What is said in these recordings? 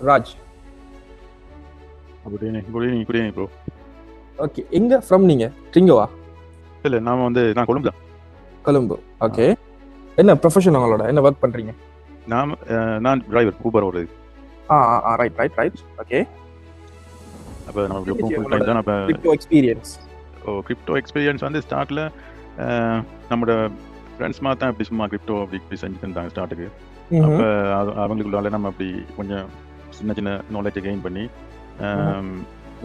Raj. Good evening bro. Okay, எங்க from நீங்க? ட்ரிங்கோவா? இல்லை, நான் கொழும்பு தான். கொழும்பு. ஓகே, என்ன ப்ரொஃபஷன் உங்களோட? என்ன ஒர்க் பண்றீங்க? நான் டிரைவர், ஊபர் ஓடுறது. ரைட். ஓகே. அப்போ நம்ம ஃபுல் டைம் தான். அப்போ கிரிப்டோ எக்ஸ்பீரியன்ஸ் வந்து ஸ்டார்ட்ல நம்மளோட ஃப்ரெண்ட்ஸ் மாதிரி தான் இப்படி சும்மா கிரிப்டோ அப்படி செஞ்சுட்டு இருந்தாங்க ஸ்டார்ட்டுக்கு. அப்போ அவங்களுக்குள்ளால நம்ம அப்படி கொஞ்சம் சின்ன நாலேஜை கெயின் பண்ணி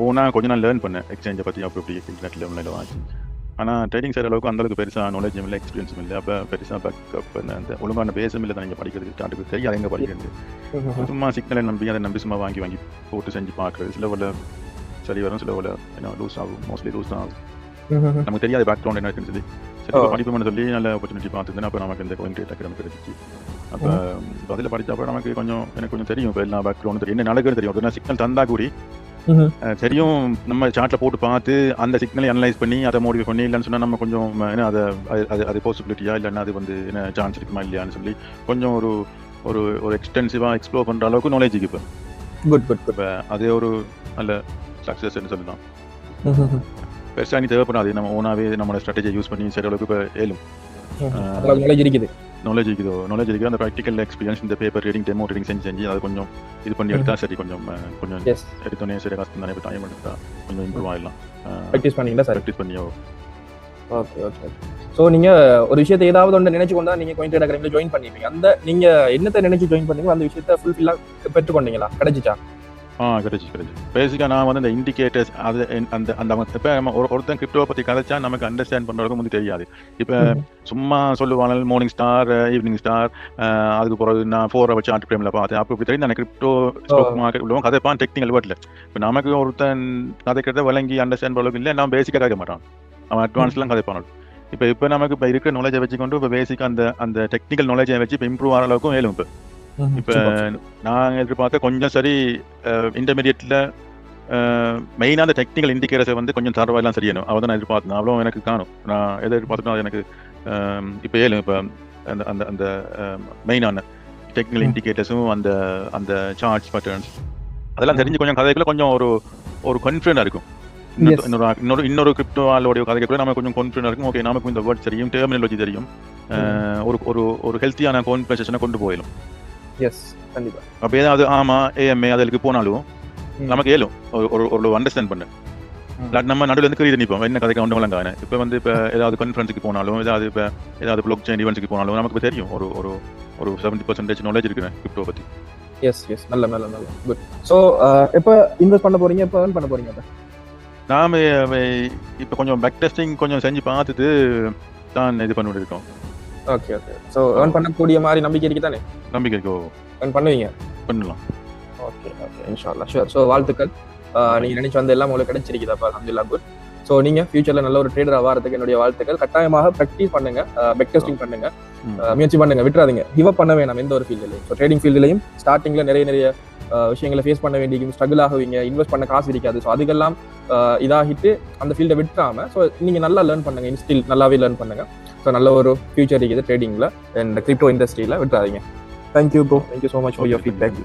ஓனாக கொஞ்சம் நான் லேர்ன் பண்ணேன் எக்ஸ்சேஞ்சை பற்றி. அப்படி இன்டர்நெட்டில் ஆன்லைனில் வாங்கி. ஆனால் ட்ரேடிங் செய்கிற அளவுக்கு அந்தளவுக்கு பெருசாக நாலேஜும் இல்லை, எக்ஸ்பீரியன்ஸும் இல்லை. அப்போ பெருசாக பேக்கப் அந்த ஒழுங்கான பேஸும் இல்லை தான் நீங்கள் படிக்கிறது. ஸ்டார்ட்டுக்கு தெரியாது எங்கே படிக்கிறது. சும்மா சிக்னலை நம்பி அதை நம்பி சும்மா வாங்கி போட்டு செஞ்சு பார்க்குறது. சில உள்ள சரி வரும், சில உள்ள என்ன லூஸ் ஆகும், மோஸ்ட்லி லூஸ் தான் ஆகும். நமக்கு தெரியாது பேக்ரவுண்ட் என்ன இருக்குன்னு சொல்லி சரி படிப்போம்னு சொல்லி நல்ல ஆப்பர்ச்சுனிட்டி பார்த்துருந்தேன். அப்போ நமக்கு இந்த கோயிங் டேட் நமக்கு இருந்துச்சு. அப்போ அதில் படித்தப்போ நமக்கு எனக்கு கொஞ்சம் தெரியும். இப்போ எல்லா பேக்ரவுண்டும் தெரியும், என்ன நடக்குன்னு தெரியும். அப்படின்னா சிக்னல் தந்தா கூடி தெரியும். நம்ம சார்ட்டில் போட்டு பார்த்து அந்த சிக்னலை அனலைஸ் பண்ணி அதை மோடிஃபை பண்ணி இல்லைன்னு சொன்னால் நம்ம கொஞ்சம் என்ன அது பாசிபிலிட்டியா இல்லைன்னா அது வந்து என்ன சான்ஸ் இருக்குமா இல்லையான்னு சொல்லி கொஞ்சம் ஒரு எக்ஸ்டென்சிவாக எக்ஸ்ப்ளோர் பண்ணுற அளவுக்கு நாலேஜுக்கு இப்போ இப்போ அதே ஒரு நல்ல சக்ஸஸ்ன்னு சொல்லலாம். பெருசாக நீ தேவைப்படாது. நம்ம ஓனாகவே நம்மளோட ஸ்ட்ராட்டஜியை யூஸ் பண்ணி சரி அளவுக்கு இப்போ ஏலும் நாலேஜ் இருக்குது. அந்த ப்ராக்டிக்கல் எக்ஸ்பீரியன்ஸ் இந்த பேப்பர் ரீடிங், டெமோ ரீடிங் செஞ்சு அதை கொஞ்சம் இது பண்ணி எடுத்தா சரி கொஞ்சம் எடுத்தோடனே சரி கஷ்டம் தானே. இப்போ டைம் எடுத்தா கொஞ்சம் இம்ப்ரூவ் ஆகிடலாம். ப்ராக்டிஸ் பண்ணியோ. ஓகே. ஸோ நீங்கள் ஒரு விஷயத்தை ஏதாவது ஒன்று நினைச்சு கொண்டா நீங்கள் கோயின் ட்ரேட் அகாடமியில் ஜாயின் பண்ணிப்பீங்க. அந்த நீங்கள் என்னத்தை நினைச்சு ஜாயின் பண்ணீங்களோ அந்த விஷயத்தை ஃபுல்ஃபில்லாக பெற்றுக்கொண்டீங்களா? கிடைச்சிச்சா? கிடைச்சி பேசிக்காக நான் வந்து இந்த இண்டிகேட்டர்ஸ் அது அந்த இப்போ நம்ம ஒருத்தன் கிரிப்டோவை பற்றி கதைச்சா நமக்கு அண்டர்ஸ்டாண்ட் பண்ணுறதுக்கு வந்து தெரியாது. இப்போ சும்மா சொல்லுவாங்க மார்னிங் ஸ்டார், ஈவினிங் ஸ்டார், அதுக்கு பிறகு நான் 4 hour சார்ட் ஃப்ரேமில் பார்த்தேன். அப்போ இப்படி தெரியும் அந்த கிரிப்டோ ஸ்டாக் மார்க்கெட் உள்ளவங்க கதைப்பான் டெக்னிக்கல் வேர்டில். இப்போ நமக்கு ஒருத்தன் கதைக்கிறத விளங்கி அண்டர்ஸ்டாண்ட் பண்ணுறதுக்கு இல்லை, நான் பேசிக்காக கதைக்க மாட்டான், அவன் அட்வான்ஸ்லாம் கதைப்பானு. இப்போ நமக்கு இப்போ இருக்கிற நாலேஜை வச்சுக்கொண்டு இப்போ பேசிக்காக அந்த டெக்னிக்கல் நாலேஜை வச்சு இப்போ இம்ப்ரூவ் ஆகிற அளவுக்கும் ஏழும். இப்போ நான் எதிர்பார்க்க கொஞ்சம் சரி இன்டர்மீடியட்டில் மெயினாக அந்த டெக்னிக்கல் இண்டிகேட்டர்ஸை வந்து கொஞ்சம் தரவாயெல்லாம் சரியணும். அவள் தான் நான் எதிர்பார்த்தேன். அவ்வளோ எனக்கு காணும். நான் எதை எதிர்பார்த்துட்டோம் அது எனக்கு இப்போ ஏழும். இப்போ அந்த அந்த மெயினான டெக்னிக்கல் இண்டிகேட்டர்ஸும் அந்த சார்ட்ஸ் பேட்டர்ன்ஸ் அதெல்லாம் தெரிஞ்சு கொஞ்சம் கதைக்குள்ள கொஞ்சம் ஒரு கான்ஃபிடென்ட்டாக இருக்கும். இன்னொரு கிரிப்டோ ஆளோடைய கதைக்குள்ள நம்ம கொஞ்சம் கான்ஃபிடென்ட்டாக இருக்கும். ஓகே, நமக்கு இந்த வேர்ட் தெரியும், டெர்மினாலஜி தெரியும், ஒரு ஹெல்த்தியான கான்வர்சேஷனை கொண்டு போயிடும். அப்போ ஏதாவது ஏஎம்ஏ அதுக்கு போனாலும் நமக்கு ஏழும் ஒரு அண்டர்ஸ்டாண்ட் பண்ண. நம்ம நடுவில் இருந்து கீழே நிற்போம் என்ன கதைக்கு ஒன்று வழங்கான. இப்போ வந்து இப்போ ஏதாவது கான்ஃபரன்ஸுக்கு போனாலும் ஏதாவது பிளாக் செயின் ஈவெண்ட்ஸுக்கு போனாலும் நமக்கு தெரியும் ஒரு 70% நாலேஜ் இருக்கு கிரிப்டோ பற்றி. நல்ல குட். ஸோ எப்போ இன்வெஸ்ட் பண்ண போறீங்க? எப்போ ஏர்ன் பண்ண போறீங்க? நாம இப்போ கொஞ்சம் பேக் டெஸ்டிங் கொஞ்சம் செஞ்சு பார்த்துட்டு தான் இது பண்ணிட்டு இருக்கோம். ஓகே. ஸோ ஏர்ன் பண்ணக்கூடிய மாதிரி நம்பிக்கை இருக்கு தானே? நம்பிக்கை இருக்கோ? ஏர்ன் பண்ணுவீங்க? பண்ணலாம். ஓகே இன்ஷால்லா. ஷூர். ஸோ வாழ்த்துக்கள். நீங்கள் நினைச்சு வந்த எல்லாம் உங்களுக்கு கிடைச்சிருக்குதாப்பா? அல்ஹம்துலில்லாஹ். குட். ஸோ நீங்கள் ஃபியூச்சரில் நல்ல ஒரு ட்ரேடர் ஆகிறதுக்கு என்னுடைய வாழ்த்துக்கள். கட்டாயமாக ப்ராக்டிஸ் பண்ணுங்க, பேக் டெஸ்டிங் பண்ணுங்க, முயற்சி பண்ணுங்க, விட்டுறாதீங்க, கிவ் அப் பண்ண வேணாம் எந்த ஒரு ஃபீல்ட்லையும். ஸோ ட்ரேடிங் ஃபீல்ட்லையும் ஸ்டார்டிங்கில் நிறைய விஷயங்களை ஃபேஸ் பண்ண வேண்டிய ஸ்ட்ரகிள் ஆகுவீங்க, இன்வெஸ்ட் பண்ண காசு இருக்காது. ஸோ அதுக்கெல்லாம் இதாகிட்டு அந்த ஃபீல்டை விட்டுறாம ஸோ நீங்கள் நல்லா லேர்ன் பண்ணுங்க, இன்ஸ்டில் நல்லாவே லேர்ன் பண்ணுங்க. ஸோ நல்ல ஒரு ஃபியூச்சர் இருக்குது ட்ரேடிங்கில் அண்ட் கிரிப்டோ இண்டஸ்ட்ரியில், விட்டுறாதீங்க. Thank you bro. Thank you so much for your feedback.